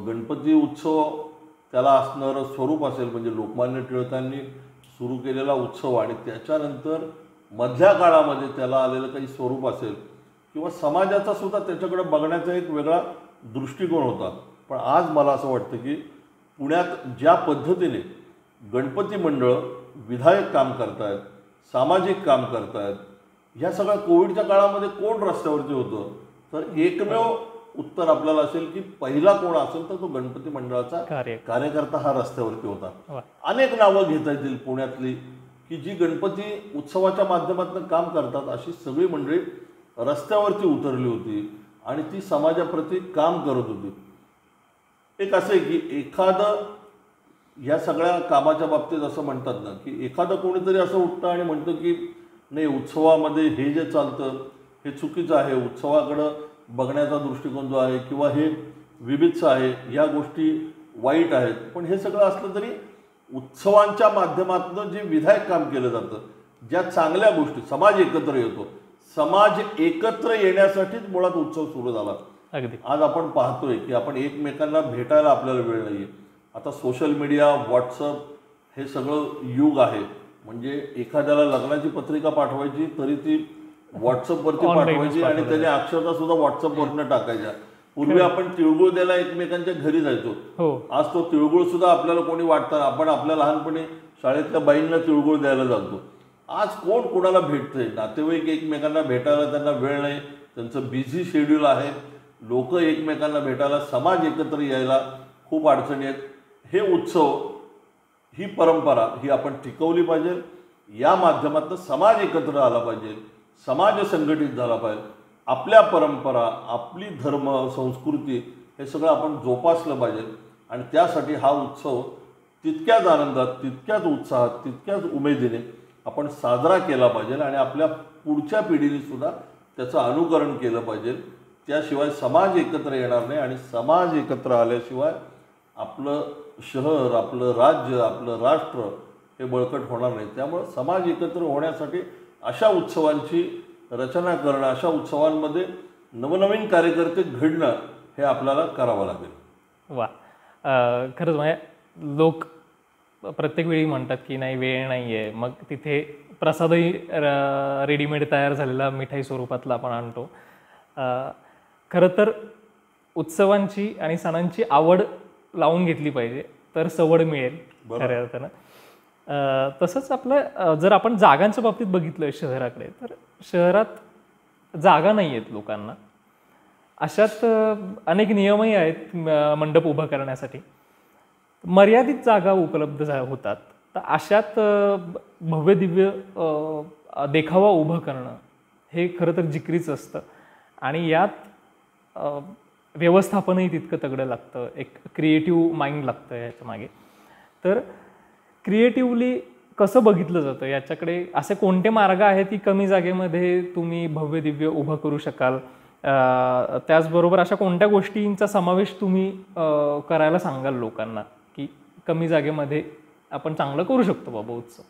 गणपती उत्सव त्याला असणारं स्वरूप असेल म्हणजे लोकमान्य टिळकांनी सुरू केलेला उत्सव आणि त्याच्यानंतर मधल्या काळामध्ये त्याला आलेलं काही स्वरूप असेल किंवा समाजाचा सुद्धा त्याच्याकडे बघण्याचा एक वेगळा दृष्टिकोन होता. पण आज मला असं वाटतं की पुण्यात ज्या पद्धतीने गणपती मंडळ विधायक काम करतायत, सामाजिक काम करतायत, ह्या सगळ्या कोविडच्या काळामध्ये कोण रस्त्यावरती होतं? तर एकमेव उत्तर आपल्याला असेल की पहिला कोण असेल तर तो गणपती मंडळाचा कार्यकर्ता हा रस्त्यावरती होता. अनेक नावं घेता येतील पुण्यातली की जी गणपती उत्सवाच्या माध्यमातून काम करतात. अशी सगळी मंडळी रस्त्यावरती उतरली होती आणि ती समाजाप्रती काम करत होती. एक असं आहे की एखादं ह्या सगळ्या कामाच्या बाबतीत असं म्हणतात ना की एखादं कोणीतरी असं उठतं आणि म्हणतं की नाही, उत्सवामध्ये हे जे चालतं हे चुकीचं आहे, उत्सवाकडं बघण्याचा दृष्टिकोन जो आहे किंवा हे विभिन्न आहे, या गोष्टी वाईट आहेत. पण हे सगळं असलं तरी उत्सवांच्या माध्यमातून जे विधायक काम केलं जातं, ज्या चांगल्या गोष्टी, समाज एकत्र येतो, समाज एकत्र येण्यासाठीच मुळात उत्सव सुरू झाला. अगदी. आज आपण पाहतोय की आपण एकमेकांना भेटायला आपल्याला वेळ नाहीये. आता सोशल मीडिया, व्हॉट्सअप हे सगळं युग आहे. म्हणजे एखाद्याला लग्नाची पत्रिका पाठवायची तरी ती व्हॉट्सअपवरती पाठवायची आणि त्याने अक्षरशः सुद्धा व्हॉट्सअपवरनं टाकायच्या. पूर्वी आपण तिळगुळ द्यायला एकमेकांच्या घरी जायचो. आज तो तिळगुळ सुद्धा आपल्याला कोणी वाटतं. आपण आपल्या लहानपणी शाळेतल्या बाईंना तिळगुळ द्यायला जातो. आज कोण कोणाला भेटतंय? नातेवाईक एकमेकांना भेटायला त्यांना वेळ नाही. त्यांचं बिझी शेड्यूल आहे. लोक एकमेकांना भेटायला, समाज एकत्र यायला खूप अडचणी आहेत. हे उत्सव, ही परंपरा ही आपण टिकवली पाहिजे. या माध्यमातून समाज एकत्र आला पाहिजे, समाज संघटित झाला पाहिजे. आपल्या परंपरा, आपली धर्म, संस्कृती हे सगळं आपण जोपासलं पाहिजे. आणि त्यासाठी हा उत्सव तितक्याच आनंदात, तितक्याच उत्साहात, तितक्याच उमेदीने आपण साजरा केला पाहिजे आणि आपल्या पुढच्या पिढीने सुद्धा त्याचं अनुकरण केलं पाहिजे. त्याशिवाय समाज एकत्र येणार नाही आणि समाज एकत्र आल्याशिवाय आपलं शहर, आपलं राज्य, आपलं राष्ट्र हे बळकट होणार नाही. त्यामुळे समाज एकत्र होण्यासाठी अशा उत्सवांची रचना करणं, अशा उत्सवांमध्ये नवनवीन कार्यकर्ते घडणं हे आपल्याला करावं लागेल. वा, खरंच म्हणजे लोक प्रत्येक वेळी म्हणतात की नाही, वेळ नाही आहे, मग तिथे प्रसादही रेडीमेड तयार झालेला मिठाई स्वरूपातला आपण आणतो. खरं तर उत्सवांची आणि सणांची आवड लावून घेतली पाहिजे तर सवड मिळेल खऱ्या अर्थानं. तसंच आपलं जर आपण जागांच्या बाबतीत बघितलं शहराकडे, तर शहरात जागा नाही आहेत लोकांना. अशात अनेक नियमही आहेत मंडप उभं करण्यासाठी. मर्यादित जागा उपलब्ध होतात. तर अशात भव्य दिव्य देखावा उभं करणं हे खरं तर जिकरीच असतं. आणि यात व्यवस्थापनही तितकं तगडं लागतं. एक क्रिएटिव्ह माइंड लागतं याच्या मागे. तर क्रिएटिव्हली कसं बघितलं जातं याच्याकडे, असे कोणते मार्ग आहेत की कमी जागेमध्ये तुम्ही भव्य दिव्य उभं करू शकाल? त्याचबरोबर अशा कोणत्या गोष्टींचा समावेश तुम्ही करायला सांगाल लोकांना की कमी जागेमध्ये आपण चांगलं करू शकतो बाबा उत्सव?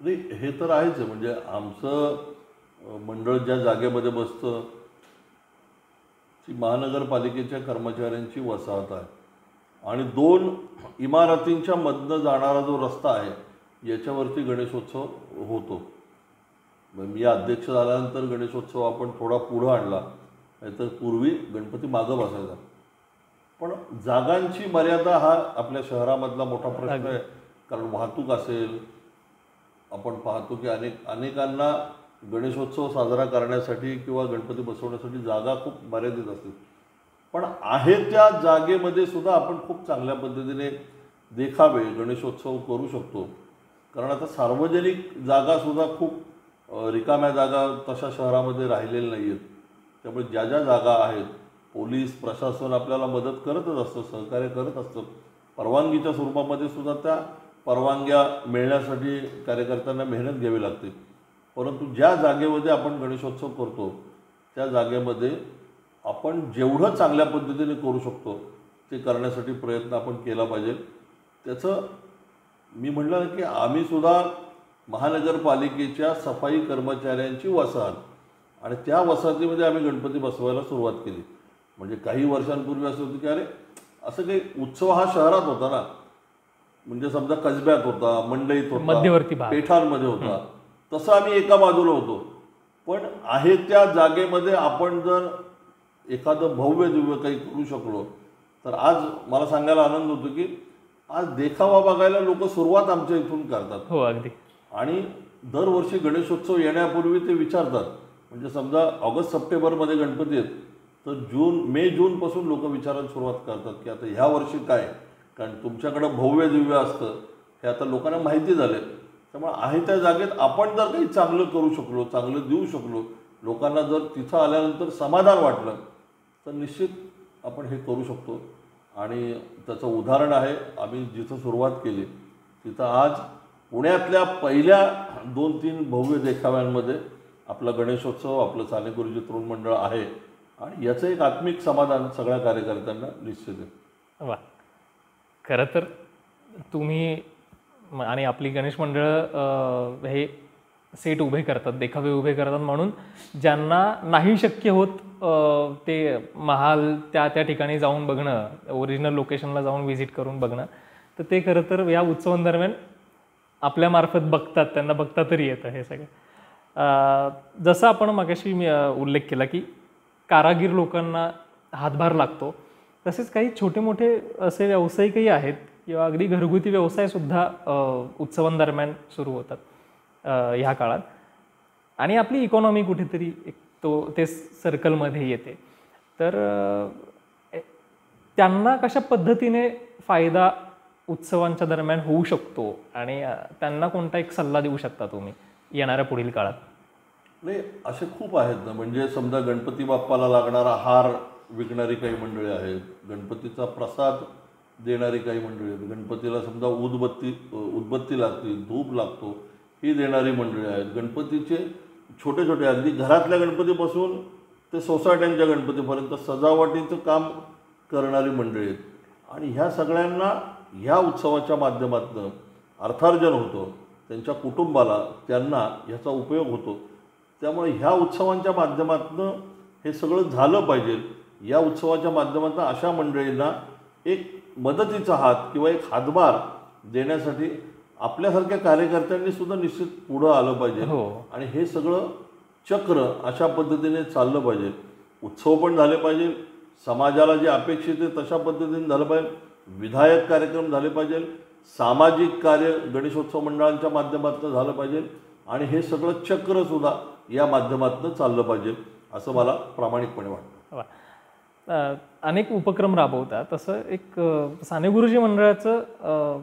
नाही, हे तर आहेच. म्हणजे आमचं मंडळ ज्या जागेमध्ये बसतं ती महानगरपालिकेच्या कर्मचाऱ्यांची वसाहत आहे आणि 2 इमारतींच्या मधनं जाणारा जो रस्ता आहे याच्यावरती गणेशोत्सव होतो. मी अध्यक्ष झाल्यानंतर गणेशोत्सव आपण थोडा पुढं आणला, नाहीतर पूर्वी गणपती मागं बसायचा. पण जागांची मर्यादा हा आपल्या शहरामधला मोठा प्रश्न आहे. कारण वाहतूक असेल, आपण पाहतो की अनेकांना गणेशोत्सव साजरा करण्यासाठी किंवा गणपती बसवण्यासाठी जागा खूप मर्यादित असते. पण आहे त्या जागेमध्ये सुद्धा आपण खूप चांगल्या पद्धतीने देखावे, गणेशोत्सव करू शकतो. कारण आता सार्वजनिक जागासुद्धा खूप रिकाम्या जागा तशा शहरामध्ये राहिलेल्या नाही आहेत. त्यामुळे ज्या ज्या जागा आहेत, पोलीस प्रशासन आपल्याला मदत करतच असतं, सहकार्य करत असतं. परवानगीच्या स्वरूपामध्ये सुद्धा त्या परवानग्या मिळण्यासाठी कार्यकर्त्यांना मेहनत घ्यावी लागते. परंतु ज्या जागेमध्ये आपण गणेशोत्सव करतो त्या जागेमध्ये आपण जेवढं चांगल्या पद्धतीने करू शकतो ते करण्यासाठी प्रयत्न आपण केला पाहिजे. त्याचं मी म्हटलं की आम्ही सुद्धा महानगरपालिकेच्या सफाई कर्मचाऱ्यांची वसाहत आणि त्या वसाहतीमध्ये आम्ही गणपती बसवायला सुरुवात केली. म्हणजे काही वर्षांपूर्वी असं होतं की अरे असं काही उत्सव हा शहरात होता ना, म्हणजे समजा कसब्यात होता, मंडईत होता, मध्यवर्ती भाग, पेठांमध्ये होता, तसं आम्ही एका बाजूला होतो. पण आहे त्या जागेमध्ये आपण जर एखादं भव्य दिव्य काही करू शकलो तर आज मला सांगायला आनंद होतो की आज देखावा बघायला लोक सुरुवात आमच्या इथून करतात. हो, अगदी. आणि दरवर्षी गणेशोत्सव येण्यापूर्वी ते विचारतात. म्हणजे समजा ऑगस्ट सप्टेंबरमध्ये गणपती आहेत तर मे जूनपासून लोक विचारायला सुरुवात करतात की आता ह्या वर्षी काय, कारण तुमच्याकडं भव्य दिव्य असतं हे आता लोकांना माहिती झालं. त्यामुळे आहे त्या जागेत आपण जर काही चांगलं करू शकलो, चांगलं देऊ शकलो, लोकांना जर तिथं आल्यानंतर समाधान वाटलं तर निश्चित आपण हे करू शकतो. आणि त्याचं उदाहरण आहे, आम्ही जिथं सुरुवात केली तिथं आज पुण्यातल्या पहिल्या 2-3 भव्य देखाव्यांमध्ये आपला गणेशोत्सव, आपलं साने गुरुजी तरुण मंडळ आहे आणि याचं एक आत्मिक समाधान सगळ्या कार्यकर्त्यांना निश्चित आहे. वा, खरं तर तुम्ही आणि आपली गणेश मंडळं हे सेट उभे करतात, देखावे उभे करतात, म्हणून ज्यांना नाही शक्य होत ते महाल त्या त्या ठिकाणी जाऊन बघणं, ओरिजिनल लोकेशनला जाऊन व्हिजिट करून बघणं, तर ते खरं तर या उत्सवांदरम्यान आपल्यामार्फत बघतात, त्यांना बघता तरी येतं हे सगळं. जसं आपण मगाशी मी उल्लेख केला की कारागीर लोकांना हातभार लागतो, तसेच काही छोटे मोठे असे व्यावसायिकही आहेत किंवा अगदी घरगुती व्यवसायसुद्धा उत्सवांदरम्यान सुरू होतात ह्या काळात, आणि आपली इकॉनॉमी कुठेतरी ते सर्कलमध्ये येते. तर त्यांना कशा पद्धतीने फायदा उत्सवांच्या दरम्यान होऊ शकतो आणि त्यांना कोणता एक सल्ला देऊ शकता तुम्ही येणाऱ्या पुढील काळात? नाही, असे खूप आहेत ना. म्हणजे समजा गणपती बाप्पाला लागणारा हार विकणारी काही मंडळी आहेत, गणपतीचा प्रसाद देणारी काही मंडळी आहेत, गणपतीला समजा उदबत्ती लागते, धूप लागतो ही देणारी मंडळी आहेत, गणपतीचे छोटे छोटे अगदी घरातल्या गणपतीपासून ते सोसायट्यांच्या गणपतीपर्यंत सजावटीचं काम करणारी मंडळी आहेत. आणि ह्या सगळ्यांना ह्या उत्सवाच्या माध्यमातून अर्थार्जन होतं, त्यांच्या कुटुंबाला त्यांना ह्याचा उपयोग होतो. त्यामुळे ह्या उत्सवांच्या माध्यमातून हे सगळं झालं पाहिजे. या उत्सवाच्या माध्यमातून अशा मंडळींना एक मदतीचा हात किंवा एक हातभार देण्यासाठी आपल्यासारख्या कार्यकर्त्यांनी सुद्धा निश्चित पुढं आलं पाहिजे. आणि हे सगळं चक्र अशा पद्धतीने चाललं पाहिजे. उत्सव पण झाले पाहिजे, समाजाला जे अपेक्षित आहे तशा पद्धतीने झालं पाहिजे, विधायक कार्यक्रम झाले पाहिजे, सामाजिक कार्य गणेशोत्सव मंडळांच्या माध्यमातून झालं पाहिजे, आणि हे सगळं चक्रसुद्धा या माध्यमातून चाललं पाहिजे असं मला प्रामाणिकपणे वाटतं. अनेक उपक्रम राबवतात, तसं एक साने गुरुजी मंडळाचं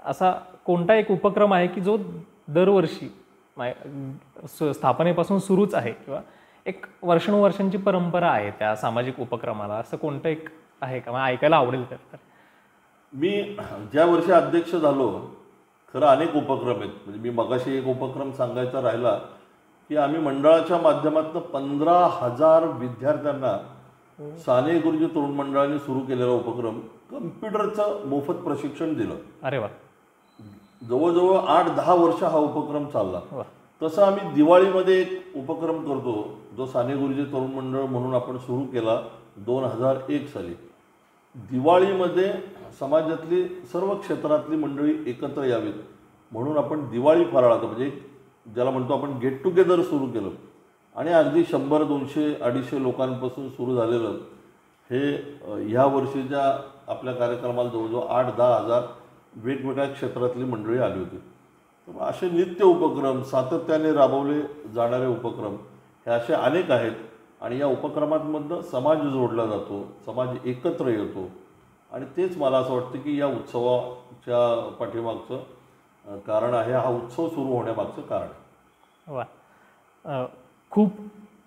असा कोणता एक उपक्रम आहे की जो दरवर्षी स्थापनेपासून सुरूच आहे किंवा एक वर्षानुवर्षांची परंपरा आहे त्या सामाजिक उपक्रमाला, असं कोणतं एक आहे का? मला ऐकायला आवडेल. तर मी ज्या वर्षी अध्यक्ष झालो, खरं अनेक उपक्रम आहेत. म्हणजे मी मगाशी एक उपक्रम सांगायचा राहिला की आम्ही मंडळाच्या माध्यमातून 15,000 विद्यार्थ्यांना साने गुरुजी तरुण मंडळाने सुरू केलेला उपक्रम कम्प्युटरचं मोफत प्रशिक्षण दिलं. अरे वा. जवळजवळ 8-10 वर्ष हा उपक्रम चालला. तसं आम्ही दिवाळीमध्ये एक उपक्रम करतो जो साने गुरुजी तरुण मंडळ म्हणून आपण सुरू केला 2001 साली. दिवाळीमध्ये समाजातली सर्व क्षेत्रातली मंडळी एकत्र यावीत म्हणून आपण दिवाळी फराळाचं म्हणजे ज्याला म्हणतो आपण गेट टुगेदर सुरू केलं. आणि अगदी 100, 200, 250 लोकांपासून सुरू झालेलं हे ह्या वर्षीच्या आपल्या कार्यक्रमाला जवळजवळ 8-10 हजार वेगवेगळ्या क्षेत्रातली मंडळी आली होती. तर असे नित्य उपक्रम, सातत्याने राबवले जाणारे उपक्रम हे असे अनेक आहेत. आणि या उपक्रमांमधनं समाज जोडला जातो, समाज एकत्र येतो. आणि तेच मला असं वाटतं की या उत्सवाच्या पाठीमागचं कारण आहे, हा उत्सव सुरू होण्यामागचं कारण आहे. वा. खूप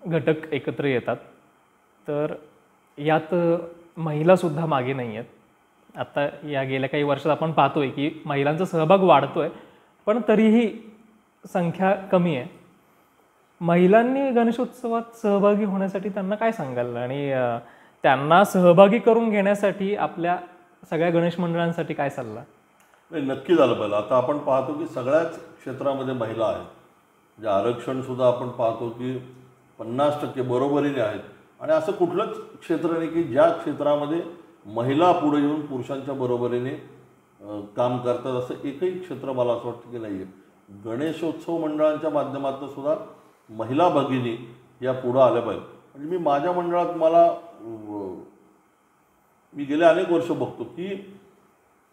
घटक एकत्र येतात, तर यात महिलासुद्धा मागे नाही आहेत. आता या गेल्या काही वर्षात आपण पाहतोय की महिलांचा सहभाग वाढतोय, पण तरीही संख्या कमी आहे. महिलांनी गणेशोत्सवात सहभागी होण्यासाठी त्यांना काय सांगाल, आणि त्यांना सहभागी करून घेण्यासाठी आपल्या सगळ्या गणेश मंडळांसाठी काय सल्ला? नाही, नक्की झालं पाहिजे. आता आपण पाहतो की सगळ्याच क्षेत्रामध्ये महिला आहेत. म्हणजे आरक्षणसुद्धा आपण पाहतो की 50% बरोबरीने आहेत. आणि असं कुठलंच क्षेत्र नाही की ज्या क्षेत्रामध्ये महिला पुढे येऊन पुरुषांच्या बरोबरीने काम करतात असं एकही क्षेत्र मला असं वाटतं की नाही आहे. गणेशोत्सव मंडळांच्या माध्यमातून सुद्धा महिला भगिनी या पुढं आल्या पाहिजे. म्हणजे मी माझ्या मंडळात मी गेले अनेक वर्ष बघतो की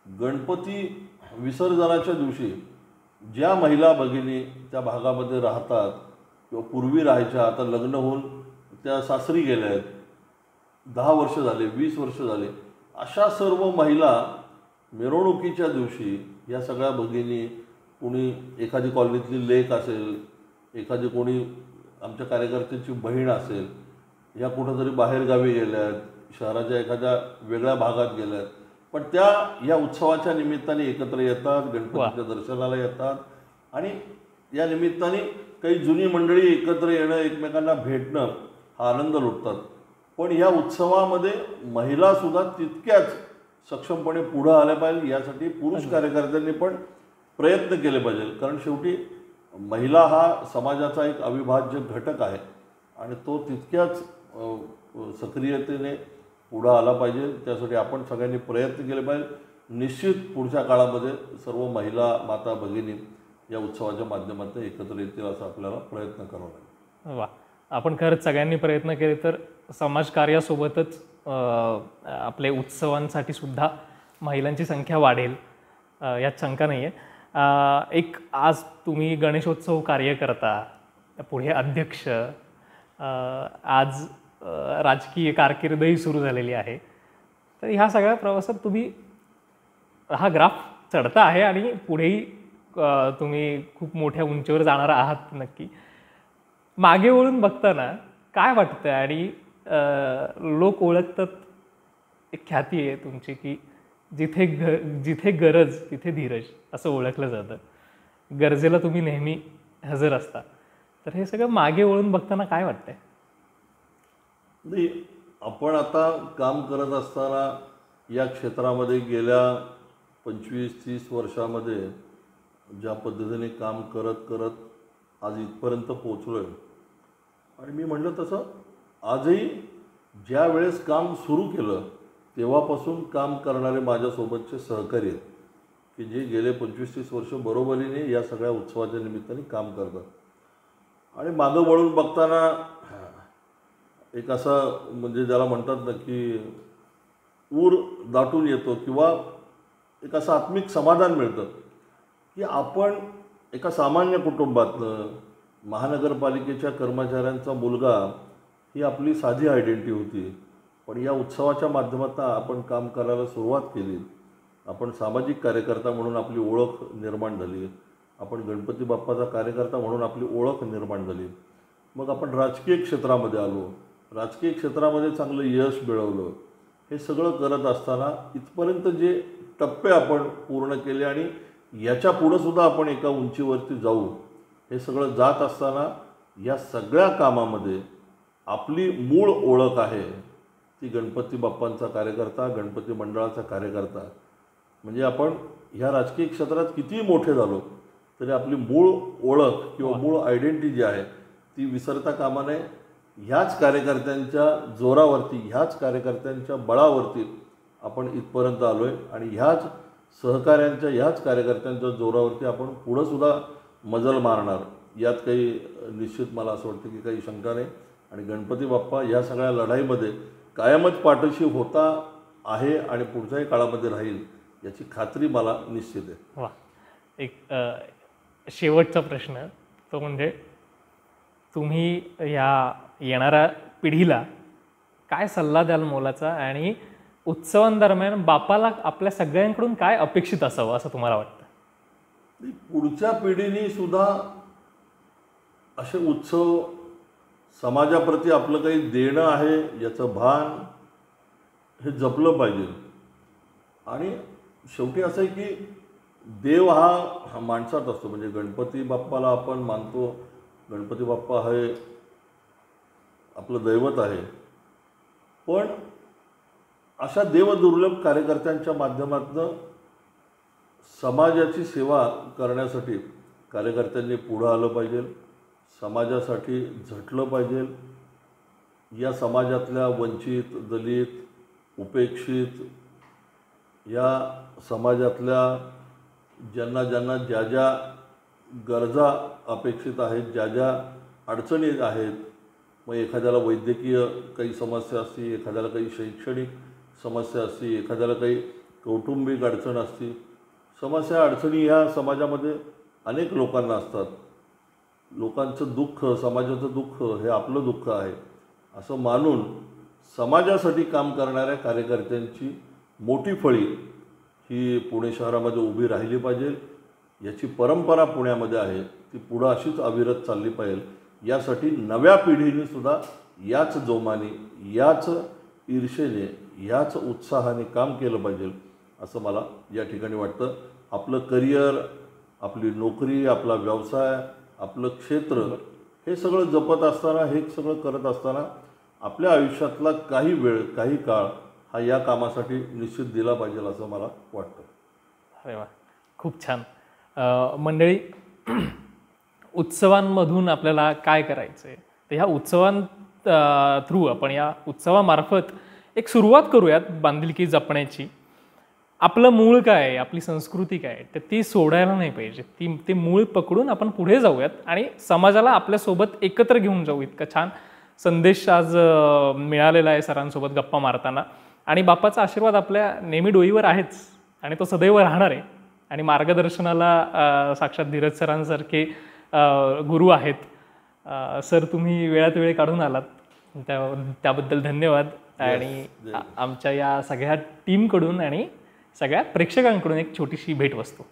गणपती विसर्जनाच्या दिवशी ज्या महिला भगिनी त्या भागामध्ये राहतात किंवा पूर्वी राहायच्या, आता लग्न होऊन त्या सासरी गेल्या आहेत, 10 वर्ष झाले, 20 वर्ष झाले, अशा सर्व महिला मिरवणुकीच्या दिवशी या सगळ्या भगिनी, कोणी एखादी कॉलनीतली लेक असेल, एखादी कोणी आमच्या कार्यकर्त्याची बहीण असेल, या कुठंतरी बाहेरगावी गेल्या आहेत, शहराच्या एखाद्या वेगळ्या भागात गेल्या आहेत, पण त्या या उत्सवाच्या निमित्ताने एकत्र येतात, गणपतीच्या दर्शनाला येतात. आणि या निमित्ताने काही जुनी मंडळी एकत्र येणं, एकमेकांना भेटणं हा आनंद लुटतात. पण या उत्सवामध्ये महिलासुद्धा तितक्याच सक्षमपणे पुढं आल्या पाहिजे. यासाठी पुरुष कार्यकर्त्यांनी पण प्रयत्न केले पाहिजे. कारण शेवटी महिला हा समाजाचा एक अविभाज्य घटक आहे आणि तो तितक्याच सक्रियतेने पुढं आला पाहिजे. त्यासाठी आपण सगळ्यांनी प्रयत्न केले पाहिजे. निश्चित पुढच्या काळामध्ये सर्व महिला माता भगिनी या उत्सवाच्या माध्यमातून एकत्र येतील असा आपल्याला प्रयत्न करावा लागेल. वा, आपण खरंच सगळ्यांनी प्रयत्न केले तर समाजकार्यासोबतच आपले उत्सवांसाठी सुद्धा महिलांची संख्या वाढेल, यात शंका नाही आहे. एक आज तुम्ही गणेशोत्सव कार्य करता, पुढे अध्यक्ष, आज राजकीय कारकीर्दही सुरू झालेली आहे. तर ह्या सगळ्या प्रवासात तुम्ही हा ग्राफ चढता आहे आणि पुढेही तुम्ही खूप मोठ्या उंचीवर जाणार आहात नक्की. मागे वळून बघताना काय वाटतं आणि लोक ओळखतात, एक ख्याती आहे तुमची की जिथे गरज तिथे धीरज असं ओळखलं जातं. गरजेला तुम्ही नेहमी हजर असता. तर हे सगळं मागे वळून बघताना काय वाटतंय? नाही, आपण आता काम करत असताना या क्षेत्रामध्ये गेल्या 25-30 वर्षामध्ये ज्या पद्धतीने काम करत करत आज इथपर्यंत पोचलो आहे. आणि मी म्हटलं तसं आजही ज्या वेळेस काम सुरू केलं तेव्हापासून काम करणारे माझ्यासोबतचे सहकारी आहेत की जे गेले 25-30 वर्ष बरोबरीने या सगळ्या उत्सवाच्या निमित्ताने काम करतात. आणि मागं वळून बघताना एक असं म्हणजे ज्याला म्हणतात ना की ऊर दाटून येतो किंवा एक असं आत्मिक समाधान मिळतं की आपण एका सामान्य कुटुंबातनं महानगरपालिकेच्या कर्मचाऱ्यांचा मुलगा ही आपली साधी आयडेंटिटी होती. पण या उत्सवाच्या माध्यमातून आपण काम करायला सुरुवात केली. आपण सामाजिक कार्यकर्ता म्हणून आपली ओळख निर्माण झाली. आपण गणपती बाप्पाचा कार्यकर्ता म्हणून आपली ओळख निर्माण झाली. मग आपण राजकीय क्षेत्रामध्ये आलो. राजकीय क्षेत्रामध्ये चांगलं यश मिळवलं. हे सगळं करत असताना इथपर्यंत जे टप्पे आपण पूर्ण केले आणि याच्या पुढंसुद्धा आपण एका उंचीवरती जाऊ, हे सगळं जात असताना या सगळ्या कामामध्ये आपली मूळ ओळख आहे ती गणपती बाप्पांचा कार्यकर्ता, गणपती मंडळाचा कार्यकर्ता. म्हणजे आपण ह्या राजकीय क्षेत्रात कितीही मोठे झालो तरी आपली मूळ ओळख किंवा मूळ आयडेंटिटी जी आहे ती विसरता कामा नये. ह्याच कार्यकर्त्यांच्या जोरावरती, ह्याच कार्यकर्त्यांच्या बळावरती आपण इथपर्यंत आलो आहे आणि ह्याच सहकाऱ्यांच्या, ह्याच कार्यकर्त्यांच्या जोरावरती आपण पुढंसुद्धा मजल मारणार. यात काही निश्चित मला असं वाटतं की काही शंका नाही. आणि गणपती बाप्पा ह्या सगळ्या लढाईमध्ये कायमच पाठीशी होता आहे आणि पुढच्याही काळामध्ये राहील याची खात्री मला निश्चित आहे. वा, एक शेवटचा प्रश्न तो म्हणजे तुम्ही ह्या येणाऱ्या पिढीला काय सल्ला द्याल मोलाचा आणि उत्सवांदरम्यान बापाला आपल्या सगळ्यांकडून काय अपेक्षित असावं असं तुम्हाला वाटतं? पुढच्या पिढीने सुद्धा असे उत्सव, समाजाप्रती आपलं काही देणं आहे याचं भान हे जपलं पाहिजे. आणि शेवटी असं आहे की देव हा माणसात असतो. म्हणजे गणपती बाप्पाला आपण मानतो, गणपती बाप्पा हे आपलं दैवत आहे. पण अशा देवदुर्लभ कार्यकर्त्यांच्या माध्यमातून समाजाची सेवा करण्यासाठी कार्यकर्त्यांनी पुढं आलं पाहिजे. समाजासाठी झटलं पाहिजे. या समाजातल्या वंचित, दलित, उपेक्षित, या समाजातल्या ज्यांना ज्यांना ज्या ज्या गरजा अपेक्षित आहेत, ज्या ज्या अडचणी आहेत, मग एखाद्याला वैद्यकीय काही समस्या असती, एखाद्याला काही शैक्षणिक समस्या असती, एखाद्याला काही कौटुंबिक अडचण असती. समस्या अडचणी ह्या समाजामध्ये अनेक लोकांना असतात. लोकांचं दुःख, समाजाचं दुःख हे आपलं दुःख आहे असं मानून समाजासाठी काम करणाऱ्या कार्यकर्त्यांची मोठी फळी ही पुणे शहरामध्ये उभी राहिली पाहिजे. याची परंपरा पुण्यामध्ये आहे, ती पुढं अशीच अविरत चालली पाहिजे. यासाठी नव्या पिढीने सुद्धा याच जोमाने, याच ईर्षेने, याच उत्साहाने काम केलं पाहिजे असं मला या ठिकाणी वाटतं. आपलं करिअर, आपली नोकरी, आपला व्यवसाय, आपलं क्षेत्र हे सगळं जपत असताना, हे सगळं करत असताना आपल्या आयुष्यातला काही वेळ, काही काळ हा या कामासाठी निश्चित दिला पाहिजे असं मला वाटतं. अरे वा, खूप छान. मंडळी, उत्सवांमधून आपल्याला काय करायचं आहे. तर ह्या थ्रू आपण या उत्सवामार्फत एक सुरुवात करूयात बांधिलकी जपण्याची. आपलं मूळ काय आहे, आपली संस्कृती काय आहे, तर ती सोडायला नाही पाहिजे. ते मूळ पकडून आपण पुढे जाऊयात आणि समाजाला आपल्यासोबत एकत्र घेऊन जाऊ. इतका छान संदेश आज मिळालेला आहे सरांसोबत गप्पा मारताना. आणि बाप्पाचा आशीर्वाद आपल्या नेहमी डोईवर आहेच आणि तो सदैव राहणार आहे. आणि मार्गदर्शनाला साक्षात धीरज सरांसारखे गुरु आहेत. सर, तुम्ही वेळात वेळ काढून आलात त्याबद्दल धन्यवाद. आणि आमच्या या सगळ्या टीमकडून आणि सगळ्या प्रेक्षकांकडून एक छोटीशी भेटवस्तू.